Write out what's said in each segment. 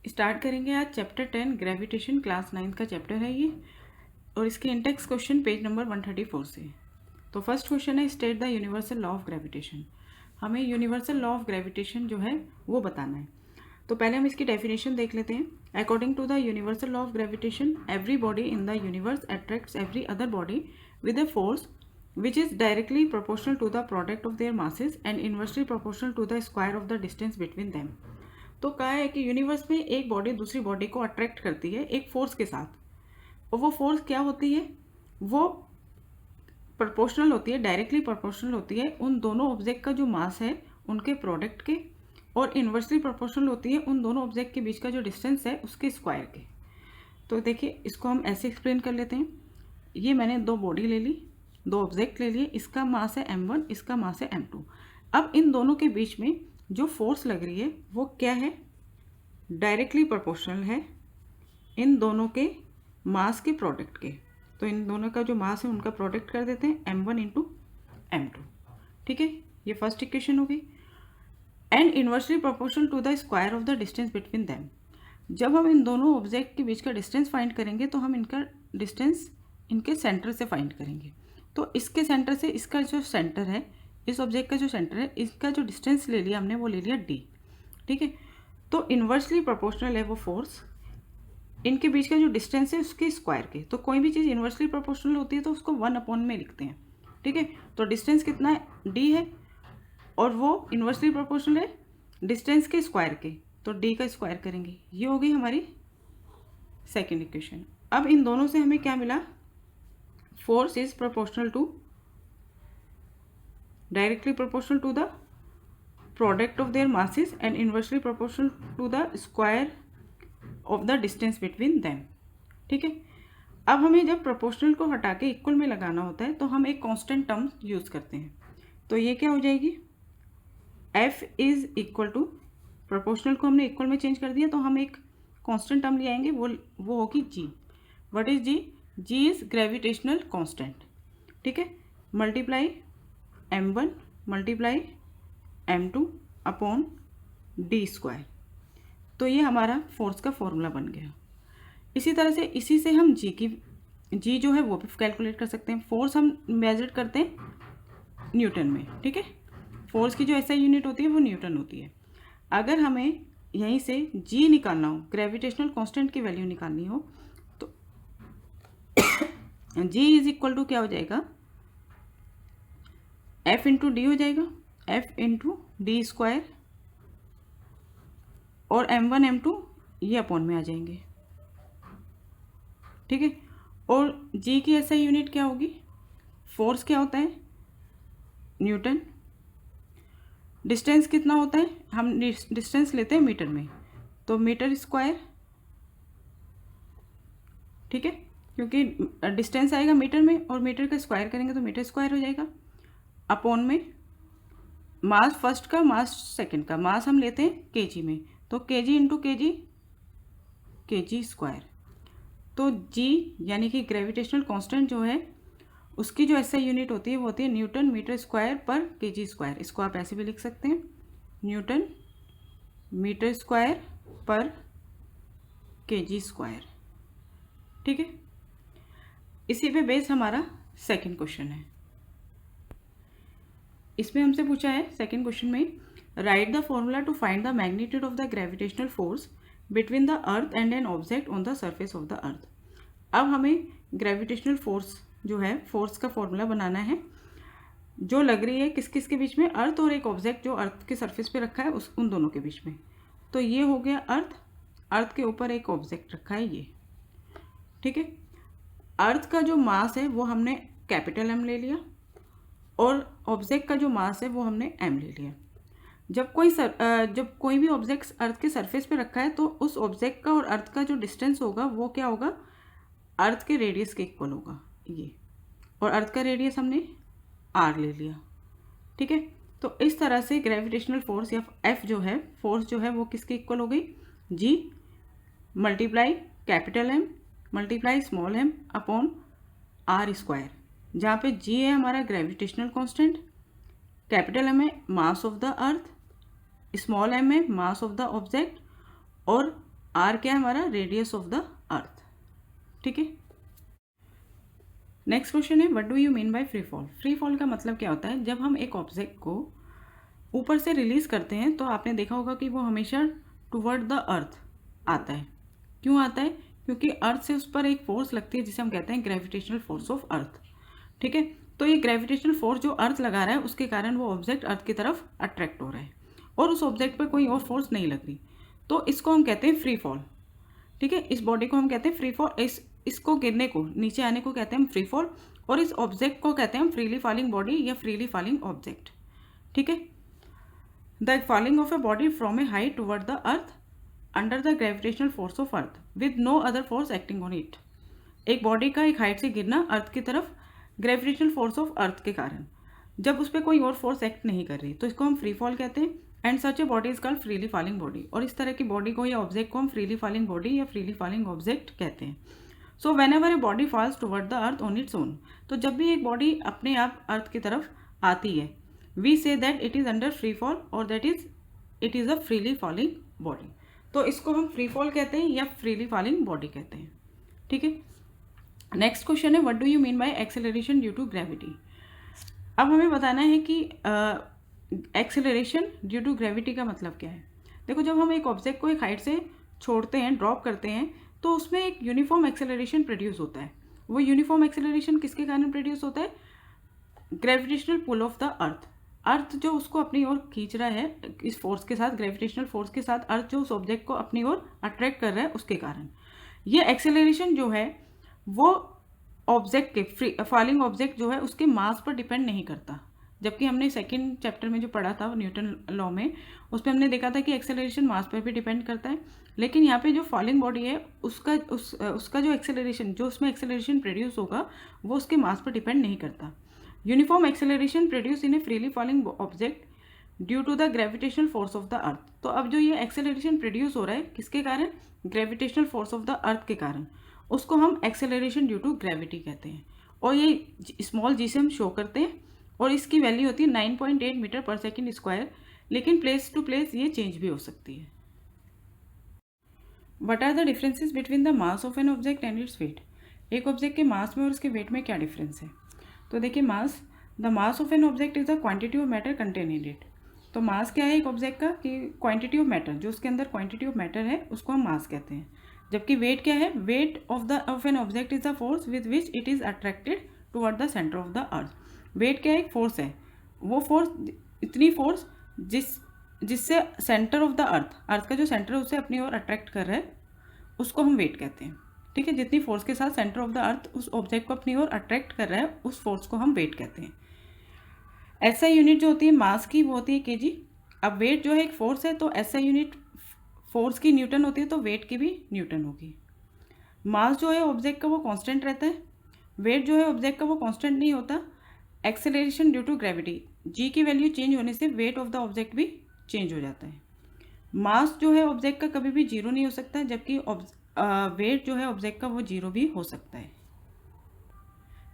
Start करेंगे आज chapter 10 gravitation, class 9 का चैप्टर है ये, और इसके इंडेक्स क्वेश्चन पेज नंबर 134 से। तो फर्स्ट क्वेश्चन है state the universal law of gravitation. हमें यूनिवर्सल लॉ ऑफ ग्रेविटेशन जो है वो बताना है। तो पहले हम इसकी डेफिनेशन देख लेते हैं। According to the universal law of gravitation, every body in the universe attracts every other body with a force which is directly proportional to the product of their masses and inversely proportional to the square of the distance between them। तो कहा है कि universe में एक body दूसरी body को attract करती है एक फोर्स के साथ, और वो फोर्स क्या होती है, वो प्रोपोर्शनल होती है, डायरेक्टली प्रोपोर्शनल होती है उन दोनों ऑब्जेक्ट का जो मास है उनके प्रोडक्ट के, और इन्वर्सली प्रोपोर्शनल होती है उन दोनों ऑब्जेक्ट के बीच का जो डिस्टेंस है उसके स्क्वायर के। तो देखिए इसको हम ऐसे एक्सप्लेन कर लेते हैं। ये मैंने दो बॉडी ले ली, दो ऑब्जेक्ट ले लिए, इसका मास है m1, इसका मास है m2। अब इन दोनों के बीच में जो फोर्स लग रही है वो क्या है, डायरेक्टली प्रोपोर्शनल है इन दोनों के मास के प्रोडक्ट के। तो इन दोनों का जो मास है उनका प्रोडक्ट कर देते हैं m1 इंटू m2। ठीक है, ये फर्स्ट इक्वेशन हो गई। And inversely proportional to the square of the distance between them. जब हम इन दोनों ऑब्जेक्ट के बीच का डिस्टेंस फाइंड करेंगे तो हम इनका डिस्टेंस इनके सेंटर से फाइंड करेंगे। तो इसके सेंटर से इसका जो सेंटर है, इस ऑब्जेक्ट का जो सेंटर है, इसका जो डिस्टेंस ले लिया हमने वो ले लिया d। ठीक है, तो इन्वर्सली प्रोपोर्शनल है वो फोर्स इनके बीच का जो डिस्टेंस है उसके स्क्वायर के। तो कोई भी चीज़ इन्वर्सली प्रोपोर्शनल होती है तो उसको 1 में लिखते हैं। ठीक है, तो डिस्टेंस कितना है, d है, और वो इन्वर्सली प्रोपोर्शनल है डिस्टेंस के स्क्वायर के, तो d का स्क्वायर करेंगे। ये हो गई हमारी सेकेंड इक्वेशन। अब इन दोनों से हमें क्या मिला, force is proportional to, directly proportional to the product of their masses and inversely proportional to the square of the distance between them. ठीक है, अब हमें जब प्रोपोर्शनल को हटा के इक्वल में लगाना होता है तो हम एक कांस्टेंट टर्म यूज़ करते हैं। तो ये क्या हो जाएगी, F is equal to, proportional को हमने इक्वल में चेंज कर दिया तो हम एक कांस्टेंट टर्म ले आएंगे, वो होगी G। What is G? G is gravitational constant. ठीक है, multiply m1 multiply m2 upon d square. तो ये हमारा फोर्स का फॉर्मूला बन गया। इसी तरह से इसी से हम G जो है वो भी कैलकुलेट कर सकते हैं। फोर्स हम मेजर करते हैं न्यूटन में। ठीक है, फोर्स की जो SI यूनिट होती है वो न्यूटन होती है। अगर हमें यहीं से G निकालना हो, ग्रेविटेशनल कांस्टेंट की वैल्यू निकालनी हो, तो G इज इक्वल टू क्या हो जाएगा, F इंटू डी हो जाएगा, F इंटू डी स्क्वायर, और m1 m2 ये अपॉन में आ जाएंगे। ठीक है, और G की SI यूनिट क्या होगी, फोर्स क्या होता है, न्यूटन। डिस्टेंस कितना होता है, हम डिस्टेंस लेते हैं मीटर में, तो मीटर स्क्वायर। ठीक है, क्योंकि डिस्टेंस आएगा मीटर में और मीटर का स्क्वायर करेंगे तो मीटर स्क्वायर हो जाएगा, अपॉन में मास फर्स्ट का, मास सेकंड का, मास हम लेते हैं केजी में, तो केजी इंटू केजी स्क्वायर। तो जी यानी कि ग्रेविटेशनल कांस्टेंट जो है उसकी जो SI यूनिट होती है वो होती है न्यूटन मीटर स्क्वायर पर केजी स्क्वायर। इसको आप ऐसे भी लिख सकते हैं, न्यूटन मीटर स्क्वायर पर केजी स्क्वायर। ठीक है, इसी पे बेस हमारा सेकंड क्वेश्चन है। इसमें हमसे पूछा है सेकंड क्वेश्चन में, write the formula to find the magnitude of the gravitational force between the earth and an object on the surface of the earth. अब हमें ग्रेविटेशनल फोर्स जो है, फोर्स का फॉर्मूला बनाना है जो लग रही है किस किस के बीच में, अर्थ और एक ऑब्जेक्ट जो अर्थ के सरफेस पे रखा है उन दोनों के बीच में। तो ये हो गया अर्थ, अर्थ के ऊपर एक ऑब्जेक्ट रखा है ये। ठीक है, अर्थ का जो मास है वो हमने कैपिटल M ले लिया, और ऑब्जेक्ट का जो मास है वो हमने M ले लिया। जब कोई भी ऑब्जेक्ट अर्थ के सरफेस पे रखा है तो उस ऑब्जेक्ट का और अर्थ का जो डिस्टेंस होगा वो क्या होगा, अर्थ के रेडियस के इक्वल होगा ये, और अर्थ का रेडियस हमने r ले लिया। ठीक है, तो इस तरह से ग्रेविटेशनल फोर्स या F जो है, फोर्स जो है वो किसके इक्वल हो गई, G multiply capital M multiply small m upon r square, जहाँ पे G है हमारा ग्रेविटेशनल कांस्टेंट, कैपिटल M है mass of the earth, small m है मास ऑफ द ऑब्जेक्ट, और आर क्या है हमारा, रेडियस ऑफ द अर्थ। ठीक है, नेक्स्ट क्वेश्चन है what do you mean by free fall. Free fall का मतलब क्या होता है, जब हम एक ऑब्जेक्ट को ऊपर से रिलीज करते हैं तो आपने देखा होगा कि वो हमेशा टुवर्ड द अर्थ आता है। क्यों आता है, क्योंकि अर्थ से उस पर एक फोर्स लगती है जिसे हम कहते हैं ग्रेविटेशनल फोर्स ऑफ अर्थ। ठीक है, तो ये ग्रेविटेशनल फोर्स जो अर्थ लगा रहा है उसके कारण वो ऑब्जेक्ट अर्थ की तरफ अट्रैक्ट हो रहा है और उस ऑब्जेक्ट पर कोई और फोर्स नहीं लग रही, तो इसको हम कहते हैं फ्री फॉल। ठीक है, इस बॉडी को हम कहते हैं फ्री फॉल, इसको गिरने को, नीचे आने को कहते हैं हम फ्री फॉल, और इस ऑब्जेक्ट को कहते हैं हम फ्रीली फॉलिंग बॉडी या फ्रीली फॉलिंग ऑब्जेक्ट। ठीक है, the falling of a body from a height toward the earth under the gravitational force of earth with no other force acting on it. एक body का एक height से गिरना अर्थ की तरफ ग्रेविटेशनल फोर्स ऑफ अर्थ के कारण, जब उस पर कोई और फोर्स एक्ट नहीं कर रही, तो इसको हम फ्री फॉल कहते हैं। And such a body is called freely falling body, और इस तरह की बॉडी को या ऑब्जेक्ट को हम फ्रीली फॉलिंग बॉडी या फ्रीली फॉलिंग ऑब्जेक्ट कहते हैं। So when ever a body false toward the earth on its own, तो जब भी एक बॉडी अपने आप अर्थ की तरफ आती है, we say that it is under free fall और that is it is a freely falling body. तो इसको हम फ्री फॉल कहते हैं या फ्रीली फॉलिंग बॉडी कहते हैं। ठीक है, नेक्स्ट क्वेश्चन है what do you mean by acceleration due to gravity. अब हमें बताना है कि एक्सेलरेशन ड्यू टू ग्रेविटी का मतलब क्या है। देखो, जब हम एक ऑब्जेक्ट को एक हाइट से छोड़ते हैं, ड्रॉप करते हैं, तो उसमें एक यूनिफॉर्म एक्सेलरेशन प्रोड्यूस होता है। वो यूनिफॉर्म एक्सेलरेशन किसके कारण प्रोड्यूस होता है, gravitational pull of the earth. Earth जो उसको अपनी ओर खींच रहा है इस फोर्स के साथ, ग्रेविटेशनल फोर्स के साथ, अर्थ जो उस ऑब्जेक्ट को अपनी ओर अट्रैक्ट कर रहा है उसके कारण ये एक्सेलरेशन जो है वो ऑब्जेक्ट के फ्री फॉलिंग ऑब्जेक्ट जो है उसके मास पर डिपेंड नहीं करता। जबकि हमने सेकंड चैप्टर में जो पढ़ा था न्यूटन लॉ में, उसमें हमने देखा था कि एक्सेलरेशन मास पर भी डिपेंड करता है, लेकिन यहाँ पे जो फॉलिंग बॉडी है उसका जो एक्सेलरेशन, जो उसमें एक्सेलरेशन प्रोड्यूस होगा वो उसके मास पर डिपेंड नहीं करता। Uniform acceleration produce in a freely falling object due to the gravitational force of the earth. तो अब जो ये एक्सेलरेशन प्रोड्यूस हो रहा है किसके कारण, ग्रेविटेशनल फोर्स ऑफ द अर्थ के कारण, उसको हम एक्सेलरेशन ड्यू टू ग्रेविटी कहते हैं। और ये स्मॉल जी से हम शो करते हैं और इसकी वैल्यू होती है 9.8 मीटर पर सेकेंड स्क्वायर, लेकिन प्लेस टू प्लेस ये चेंज भी हो सकती है। What are the differences between the mass of an object and its weight. एक ऑब्जेक्ट के मास में और उसके वेट में क्या डिफरेंस है। तो देखिए, the mass of an object is the quantity of matter contain in it. तो मास क्या है एक ऑब्जेक्ट का, कि क्वांटिटी ऑफ मैटर, जो उसके अंदर क्वांटिटी ऑफ मैटर है उसको हम मास कहते हैं। जबकि वेट क्या है, weight of an object is the force with which it is attracted toward the centre of the earth. Weight क्या है, एक फोर्स है, वो फोर्स, इतनी फोर्स जिससे सेंटर ऑफ द अर्थ का जो सेंटर है उसे अपनी ओर अट्रैक्ट कर रहा है, उसको हम वेट कहते हैं। ठीक है, जितनी फोर्स के साथ सेंटर ऑफ द अर्थ उस ऑब्जेक्ट को अपनी ओर अट्रैक्ट कर रहा है उस फोर्स को हम वेट कहते हैं। एसआई यूनिट जो होती है मास की वो होती है केजी। अब वेट जो है एक फोर्स है, तो एसआई यूनिट फोर्स की न्यूटन होती है, तो वेट की भी न्यूटन होगी। मास जो है ऑब्जेक्ट का वो कांस्टेंट रहता है, वेट जो है ऑब्जेक्ट का वो कांस्टेंट नहीं होता। एक्सेलरेशन ड्यू टू ग्रेविटी, जी की वैल्यू चेंज होने से वेट ऑफ द ऑब्जेक्ट भी चेंज हो जाता है। मास जो है ऑब्जेक्ट का कभी भी जीरो नहीं हो सकता, जबकि वेट जो है ऑब्जेक्ट का वो जीरो भी हो सकता है।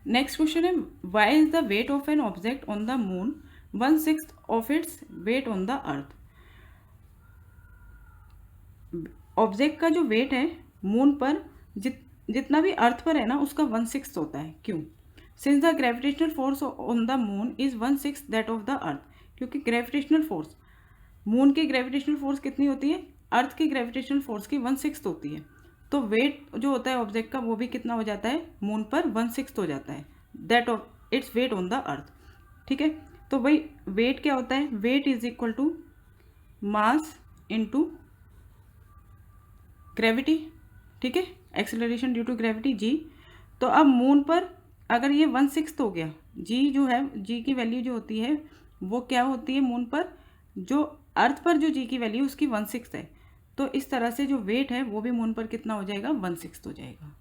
नेक्स्ट क्वेश्चन है why is the wait of an object on the moon 1/6 of its weight on the earth. Object का जो वेट है मून पर जितना भी अर्थ पर है ना उसका 1/6 होता है। क्यों? Since the gravitational force on the moon is 1/6 that of the अर्थ, क्योंकि ग्रेविटेशनल फोर्स, मून की ग्रेविटेशनल फोर्स कितनी होती है, अर्थ की ग्रेविटेशनल फोर्स की 1/6 होती है। तो वेट जो होता है ऑब्जेक्ट का वो भी कितना हो जाता है, मून पर 1/6 हो जाता है, that of its weight on the earth. ठीक है, तो वही वेट क्या होता है, weight is equal to mass into gravity. ठीक है, acceleration due to gravity G. तो अब मून पर अगर ये 1/6 हो गया, जी जो है, जी की वैल्यू जो होती है वो क्या होती है मून पर, जो अर्थ पर जो जी की वैल्यू उसकी 1/6 है, तो इस तरह से जो वेट है वो भी मून पर कितना हो जाएगा, 1/6 हो जाएगा।